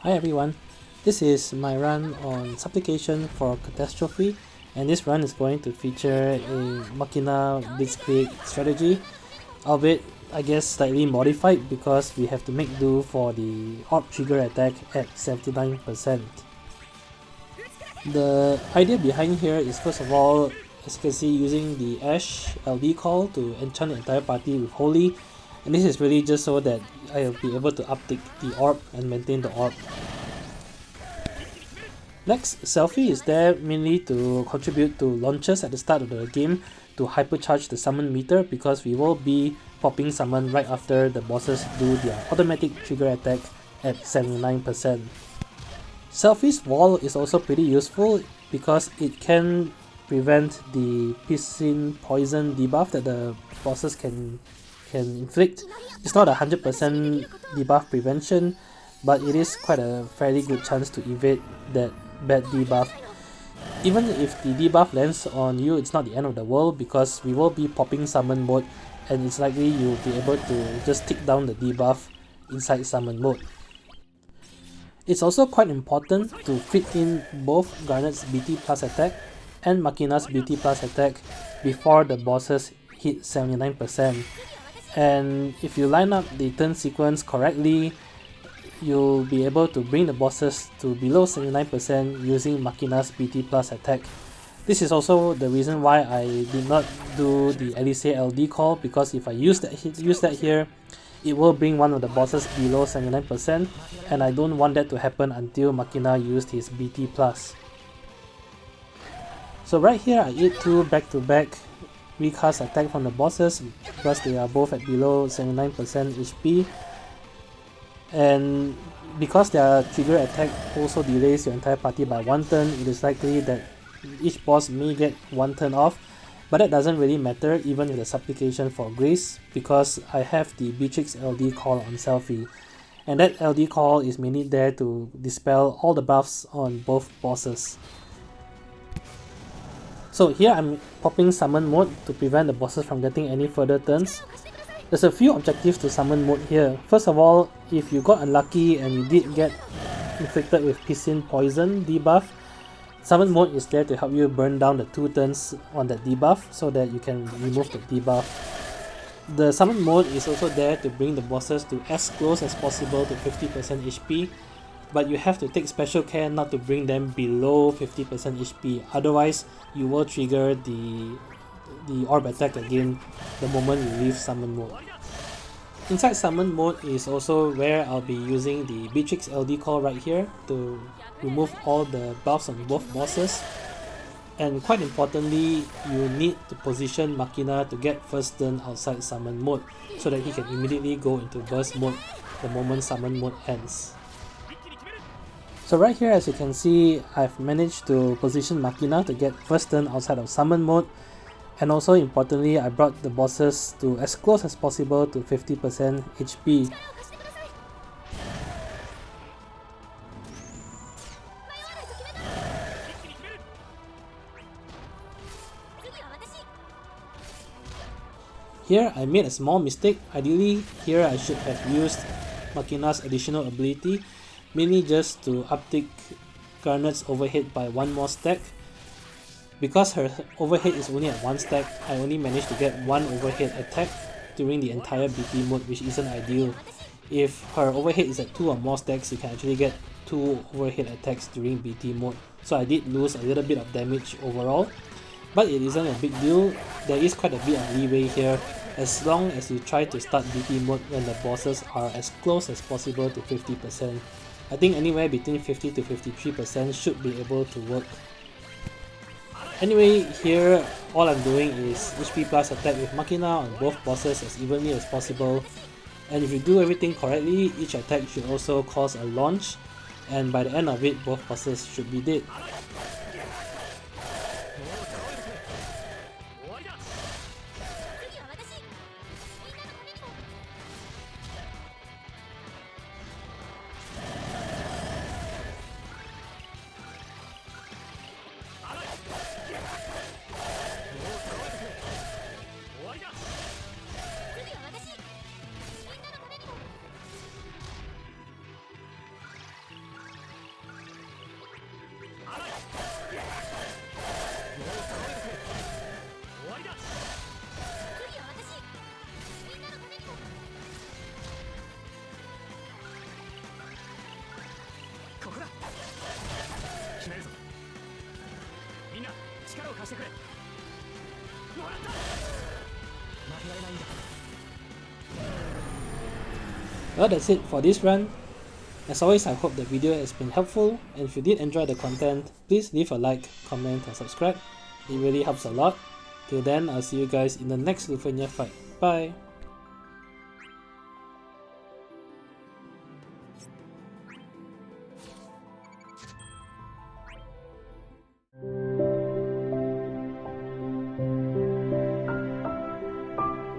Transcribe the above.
Hi everyone, this is my run on Supplication for Catastrophe, and this run is going to feature a Machina Blitzkrieg strategy, albeit I guess slightly modified because we have to make do for the orb trigger attack at 79%. The idea behind here is, first of all, as you can see, using the Ash LD call to enchant the entire party with Holy, and this is really just so that I'll be able to uptick the orb and maintain the orb. Next, Selphie is there mainly to contribute to launches at the start of the game to hypercharge the summon meter, because we will be popping summon right after the bosses do their automatic trigger attack at 79%. Selphie's wall is also pretty useful because it can prevent the Piscine Poison debuff that the bosses can inflict. It's not 100% debuff prevention, but it is quite a fairly good chance to evade that bad debuff. Even if the debuff lands on you, it's not the end of the world because we will be popping summon mode, and it's likely you'll be able to just tick down the debuff inside summon mode. It's also quite important to fit in both Garnet's BT plus attack and Machina's BT plus attack before the bosses hit 79%. And if you line up the turn sequence correctly, you'll be able to bring the bosses to below 79% using Machina's BT plus attack. This is also the reason why I did not do the Elise LD call, because if I use that here, it will bring one of the bosses below 79%, and I don't want that to happen until Machina used his BT plus. So right here I hit two back-to-back recast attack from the bosses because they are both at below 79% HP, and because their trigger attack also delays your entire party by one turn, it is likely that each boss may get one turn off, but that doesn't really matter even with the Supplication for Grace, because I have the Beatrix LD call on Selphie, and that LD call is mainly there to dispel all the buffs on both bosses. So here I'm popping summon mode to prevent the bosses from getting any further turns. There's a few objectives to summon mode here. First of all, if you got unlucky and you did get inflicted with Piscine Poison debuff, summon mode is there to help you burn down the 2 turns on that debuff so that you can remove the debuff. The summon mode is also there to bring the bosses to as close as possible to 50% HP, but you have to take special care not to bring them below 50% HP, otherwise you will trigger the orb attack again the moment you leave summon mode. Inside summon mode is also where I'll be using the Beatrix LD call right here to remove all the buffs on both bosses. And quite importantly, you need to position Machina to get first turn outside summon mode so that he can immediately go into burst mode the moment summon mode ends. So right here, as you can see, I've managed to position Machina to get first turn outside of summon mode, and also importantly, I brought the bosses to as close as possible to 50% HP. Here I made a small mistake. Ideally here I should have used Machina's additional ability, mainly just to uptick Garnet's overhead by one more stack. Because her overhead is only at 1 stack, I only managed to get 1 overhead attack during the entire BT mode, which isn't ideal. If her overhead is at 2 or more stacks, you can actually get 2 overhead attacks during BT mode. So I did lose a little bit of damage overall, but it isn't a big deal. There is quite a bit of leeway here, as long as you try to start BT mode when the bosses are as close as possible to 50%. I think anywhere between 50 to 53% should be able to work. Anyway, here all I'm doing is HP plus attack with Machina on both bosses as evenly as possible, and if you do everything correctly, each attack should also cause a launch, and by the end of it, both bosses should be dead. Well, that's it for this run. As always, I hope the video has been helpful, and if you did enjoy the content, please leave a like, comment and subscribe. It really helps a lot. Till then, I'll see you guys in the next Lufenia fight. Bye!